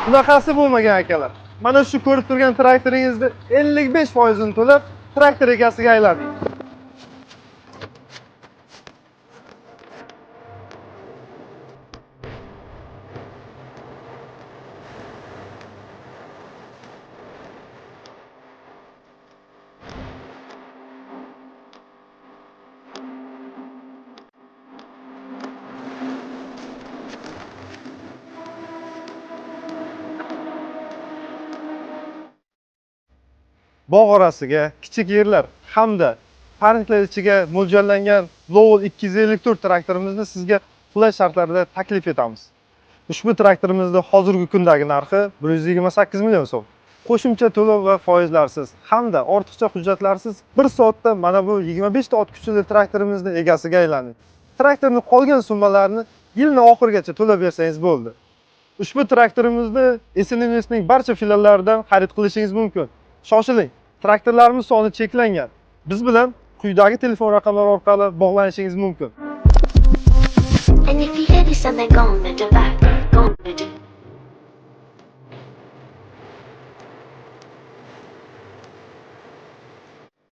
Bunaqasi bo'lmagan akalar. Mana shu ko'rib turgan traktoringizni 55% ni to'lab, traktor egasiga aylaning. Bog' orasiga, kichik yerlar hamda parklar ichiga mo'ljallangan Lowell 254 traktorimizni sizga qulay shartlarda taklif etamiz. Ushbu traktorimizning hozirgi kundagi narxi 128 million so'm. Qo'shimcha to'lov va foizlarsiz hamda ortiqcha hujjatlarsiz 1 soatda mana bu 25 ta ot kuchli traktorimizning egasiga aylaning. Traktorning qolgan summalarini yilning oxirigacha to'lab bersangiz bo'ldi. Ushbu traktorimizni SNMS'ning barcha filiallaridan xarid qilishingiz mumkin. Shoshiling, traktorlarimiz soni cheklangan. Biz bilan quyidagi telefon raqamlari orqali bog'lanishingiz mumkin. And if you hear this and they're gone, they're back, gone, they're